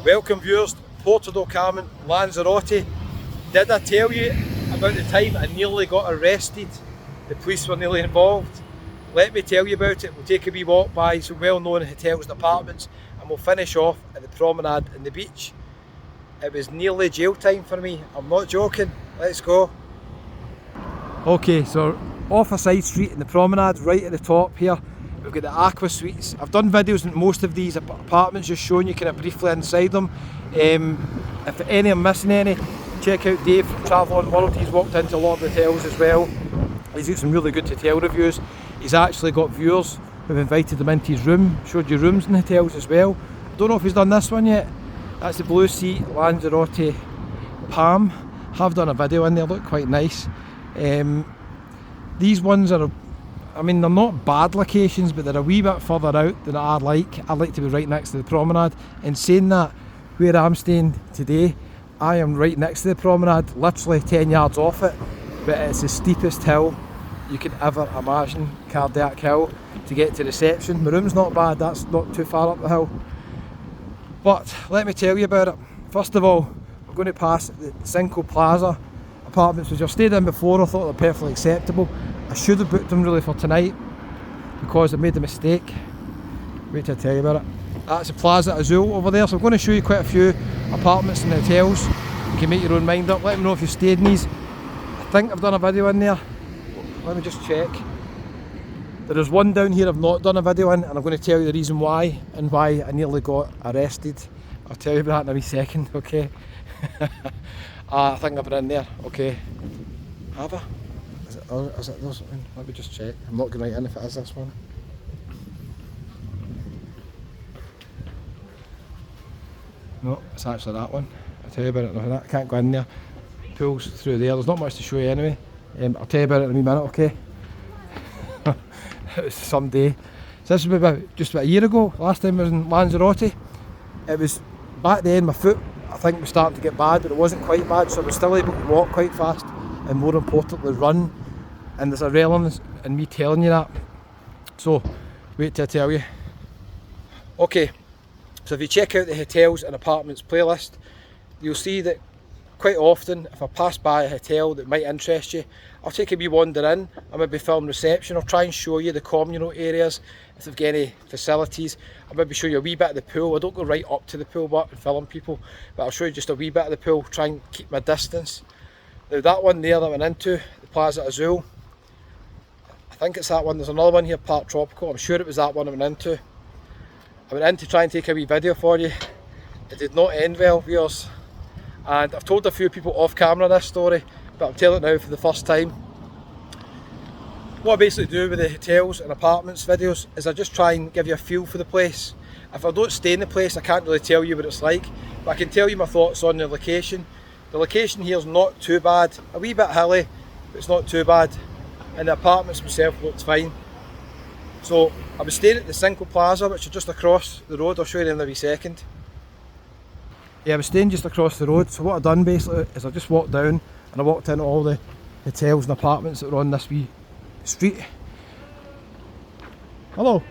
Welcome viewers to Porto do Carmen, Lanzarote. Did I tell you about the time I nearly got arrested? The police were nearly involved. Let me tell you about it. We'll take a wee walk by some well-known hotels and apartments and we'll finish off at the promenade and the beach. It was nearly jail time for me, I'm not joking. Let's go. Okay, so off a side street in the promenade, right at the top here, we've got the Aqua Suites. I've done videos in most of these apartments, just showing you kind of briefly inside them. If any I'm missing any, check out Dave from Travel on World. He's walked into a lot of hotels as well. He's got some really good hotel reviews. He's actually got viewers who've invited him into his room, showed you rooms in hotels as well. I don't know if he's done this one yet. That's the Blue Sea Lanzarote Palm. Have done a video in there, look quite nice. These ones are, I mean, they're not bad locations, but they're a wee bit further out than I'd like. I'd like to be right next to the promenade. And saying that, where I'm staying today, I am right next to the promenade, literally 10 yards off it, but it's the steepest hill you can ever imagine, Cardiac Hill, to get to reception. My room's not bad, that's not too far up the hill. But let me tell you about it. First of all, we're going to pass the Cinco Plaza apartments, which I've stayed in before. I thought they're perfectly acceptable. I should have booked them really for tonight because I made a mistake. Wait till I tell you about it. That's the Plaza Azul over there, so I'm going to show you quite a few apartments and hotels. You can make your own mind up. Let me know if you've stayed in these. I think I've done a video in there. Let me just check. There is one down here I've not done a video in, and I'm going to tell you the reason why and why I nearly got arrested. I'll tell you about that in a wee second, okay? I think I've been in there, okay. Have I? Is it this one? Let me just check. I'm not going right in if it is this one. No, it's actually that one. I'll tell you about it in a minute. I can't go in there. Pools through there. There's not much to show you anyway. I'll tell you about it in a wee minute, okay? It was some day. So this was about just about a year ago. Last time I was in Lanzarote. It was back then, my foot I think was starting to get bad, but it wasn't quite bad, so I was still able to walk quite fast and more importantly run. And there's a relevance in me telling you that. So wait till I tell you. Okay, so if you check out the hotels and apartments playlist, you'll see that quite often if I pass by a hotel that might interest you, I'll take a wee wander in. I maybe film reception. I'll try and show you the communal areas if they've got any facilities. I'll maybe show you a wee bit of the pool. I don't go right up to the pool but and film people, but I'll show you just a wee bit of the pool, try and keep my distance. Now that one there that I went into, the Plaza Azul, I think it's that one. There's another one here, Park Tropical. I'm sure it was that one I went into. I went in to try and take a wee video for you. It did not end well, viewers. And I've told a few people off camera this story, but I'm telling it now for the first time. What I basically do with the hotels and apartments videos is I just try and give you a feel for the place. If I don't stay in the place, I can't really tell you what it's like, but I can tell you my thoughts on the location. The location here is not too bad, a wee bit hilly, but it's not too bad. And the apartments themselves looked fine. So I was staying at the Cinco Plaza, which is just across the road. I'll show you in a wee second. Yeah, I was staying just across the road, so what I've done basically is I just walked down and I walked into all the hotels and apartments that were on this wee street. Hello,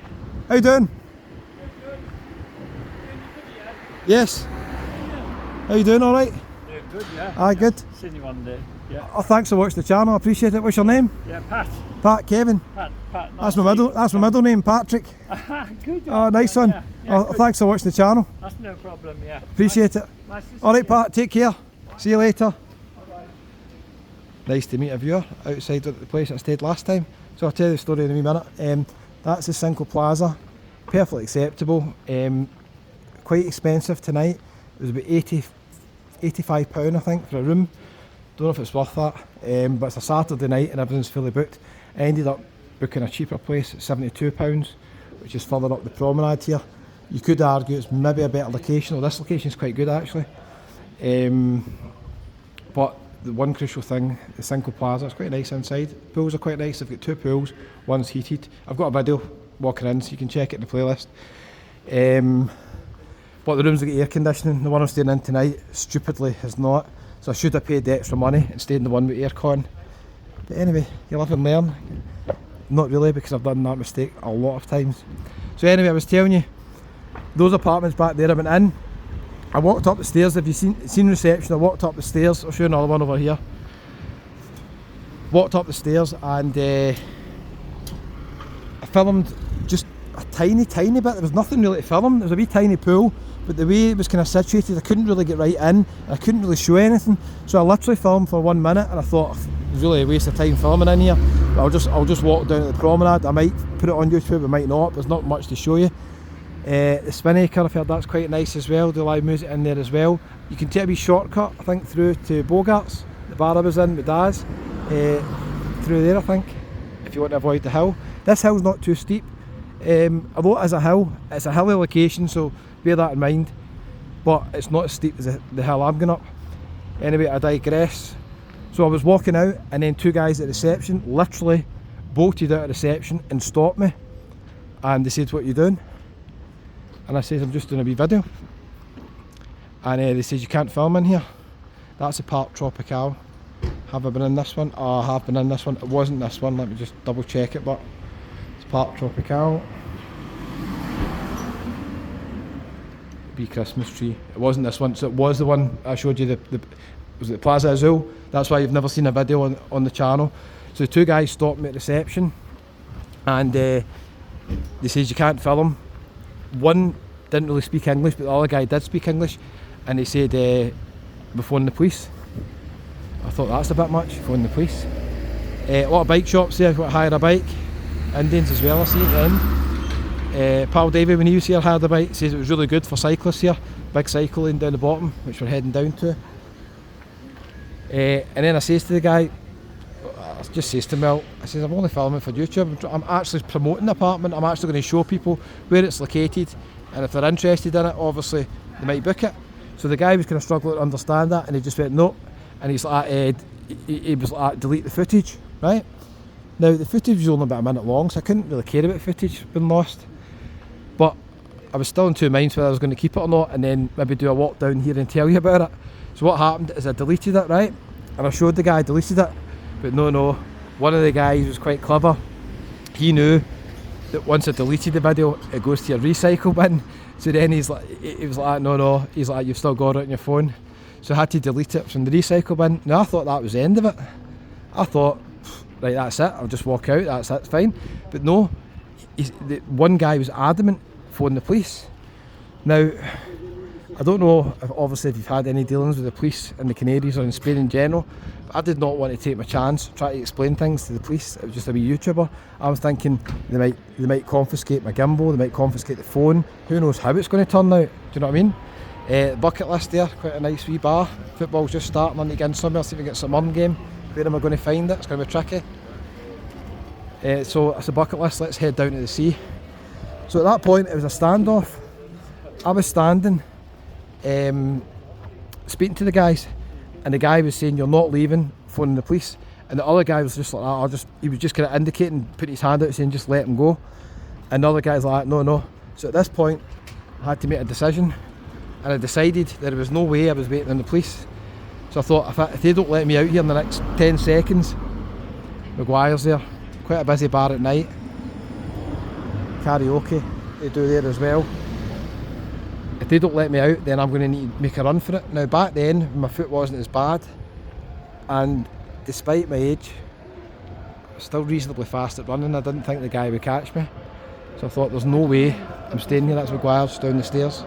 how you doing? Yes. How you doing, alright? Yeah, good, yeah. Aye, good. Seen you one day, yeah. Oh, thanks for watching the channel, I appreciate it. What's your name? Yeah, Pat. Pat, Kevin. Pat, That's my middle name, Patrick. Good. Oh, nice one. Yeah, yeah, Oh, thanks for watching the channel. That's no problem, yeah. Appreciate it. Nice to see Alright, you. Pat, take care. See you later. Bye-bye. Nice to meet a viewer outside at the place I stayed last time. So I'll tell you the story in a wee minute. That's the Cinco Plaza. Perfectly acceptable. Quite expensive tonight. It was about £85 I think for a room. Don't know if it's worth that. But it's a Saturday night and everything's fully booked. I ended up booking a cheaper place at £72, which is further up the promenade here. You could argue it's maybe a better location. Well, this location is quite good actually. But the one crucial thing, the Cinco Plaza, it's quite nice inside. Pools are quite nice. They've got two pools, one's heated. I've got a video walking in so you can check it in the playlist. But the rooms have got air conditioning. The one I'm staying in tonight stupidly has not. So I should have paid the extra money and stayed in the one with aircon. But anyway, you live and learn. Not really, because I've done that mistake a lot of times. So anyway, I was telling you, those apartments back there I went in, I walked up the stairs. Have you seen reception? I walked up the stairs. I'll show you another one over here. Walked up the stairs and I filmed just a tiny bit. There was nothing really to film. There was a wee tiny pool, but the way it was kind of situated, I couldn't really get right in. I couldn't really show anything. So I literally filmed for 1 minute, and I thought it was really a waste of time filming in here. But I'll just walk down to the promenade. I might put it on YouTube, I might not. There's not much to show you. The Spinnaker, I've heard that's quite nice as well. The live music in there as well. You can take a wee shortcut, I think, through to Bogart's, the bar I was in with Daz, through there, I think, if you want to avoid the hill. This hill's not too steep, although it is a hill. It's a hilly location, so bear that in mind. But it's not as steep as the hill I'm going up. Anyway, I digress. So I was walking out, and then two guys at reception literally bolted out of reception and stopped me. And they said, "What are you doing?" And I said, "I'm just doing a wee video." And they said, "You can't film in here." That's a Park Tropical. Have I been in this one? Oh, I have been in this one. It wasn't this one, let me just double check it, but it's Park Tropical. Wee Christmas tree. It wasn't this one, so it was the one I showed you, was it the Plaza Azul? That's why you've never seen a video on the channel. So the two guys stopped me at reception, and they said, "You can't film." One didn't really speak English, but the other guy did speak English, and they said, "We're phoning the police." I thought that's a bit much, phoning the police. A lot of bike shops there, got to hire a bike. Indians as well, I see at the end. Pal David, when he was here, hired a bike, says it was really good for cyclists here. Big cycle lane down the bottom, which we're heading down to. And then I says to the guy, I just says to him, "Well," I says, "I'm only filming for YouTube. I'm actually promoting the apartment. I'm actually going to show people where it's located, and if they're interested in it, obviously they might book it." So the guy was kind of struggling to understand that, and he just went, "No." And he's like, he was like, "Delete the footage," right? Now the footage was only about a minute long, so I couldn't really care about footage being lost. But I was still in two minds whether I was going to keep it or not, and then maybe do a walk down here and tell you about it. So what happened is I deleted it, right? And I showed the guy I deleted it, but no. One of the guys was quite clever. He knew that once I deleted the video, it goes to your recycle bin. So then he was like, no. He's like, "You've still got it on your phone." So I had to delete it from the recycle bin. Now I thought that was the end of it. I thought, right, that's it, I'll just walk out, that's fine. But no, one guy was adamant, phone the police. Now, I don't know if you've had any dealings with the police in the Canaries or in Spain in general, but I did not want to take my chance, try to explain things to the police. It was just a wee YouTuber. I was thinking they might confiscate my gimbal, they might confiscate the phone. Who knows how it's going to turn out, do you know what I mean? Bucket list there, quite a nice wee bar. Football's just starting, I need to get in somewhere, see if we get some Murn game. Where am I going to find it? It's going to be tricky. So it's a bucket list, let's head down to the sea. So at that point it was a standoff. I was standing, speaking to the guys, and the guy was saying, "You're not leaving," phoning the police. And the other guy was just like that, he was just kind of indicating, putting his hand out saying, "Just let him go." And the other guy's like, no. So at this point I had to make a decision. And I decided there was no way I was waiting on the police. So I thought, if they don't let me out here in the next 10 seconds, Maguire's there, quite a busy bar at night, karaoke they do there as well. If they don't let me out, then I'm going to need to make a run for it. Now back then, my foot wasn't as bad, and despite my age, I was still reasonably fast at running. I didn't think the guy would catch me. So I thought, there's no way I'm staying here. That's Maguire's down the stairs.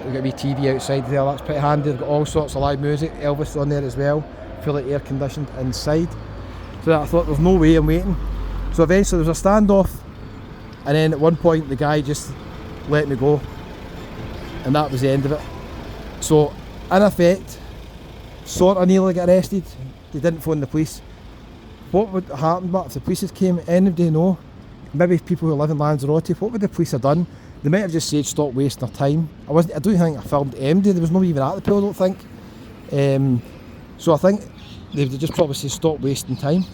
We've got a wee TV outside there, that's pretty handy. They've got all sorts of live music, Elvis on there as well, fully air conditioned inside. So I thought, there's no way I'm waiting. So eventually there was a standoff, and then at one point the guy just let me go, and that was the end of it. So in effect, sort of nearly got arrested. They didn't phone the police. What would have happened if the police came? Anybody know? Maybe people who live in Lanzarote, what would the police have done? They might have just said, "Stop wasting their time." I don't think I filmed empty. There was nobody even at the pool, I don't think. So I think they would just probably say, "Stop wasting time,"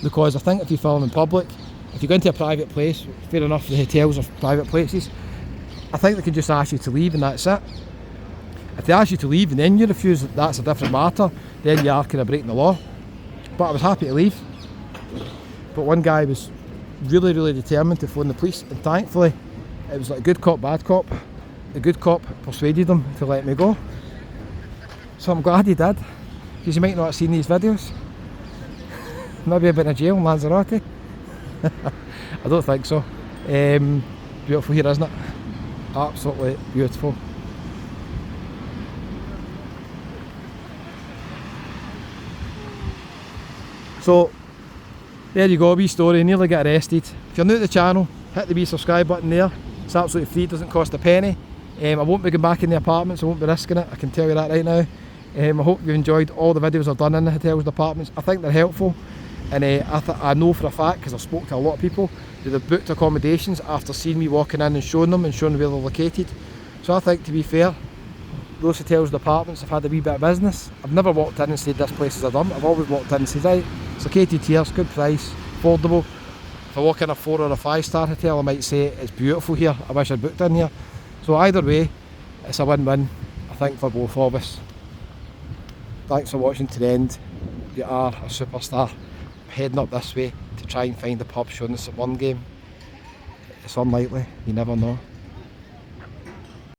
because I think if you film in public, if you go into a private place, fair enough, the hotels are private places, I think they can just ask you to leave and that's it. If they ask you to leave and then you refuse, that's a different matter. Then you are kind of breaking the law. But I was happy to leave. But one guy was really determined to phone the police, and thankfully it was like good cop, bad cop. the good cop persuaded him to let me go. So I'm glad he did, because you might not have seen these videos. Maybe I've been in jail in Lanzarote. I don't think so. Beautiful here, isn't it? Absolutely beautiful. So there you go, wee story. Nearly got arrested. If you're new to the channel, hit the wee subscribe button there. It's absolutely free, doesn't cost a penny. I won't be going back in the apartments, I won't be risking it, I can tell you that right now. I hope you enjoyed all the videos I've done in the hotels and apartments. I think they're helpful, and I know for a fact, because I've spoken to a lot of people, that they've booked accommodations after seeing me walking in and showing them where they're located. So I think, to be fair, those hotels and apartments have had a wee bit of business. I've never walked in and said this place is a dump. I've always walked in and said, right, it's located here, it's good price, affordable. If I walk in a 4 or a 5-star hotel, I might say it's beautiful here, I wish I'd booked in here. So either way, it's a win-win, I think, for both of us. Thanks for watching to the end. You are a superstar. I'm heading up this way to try and find the pub showing us at one game. It's unlikely, you never know.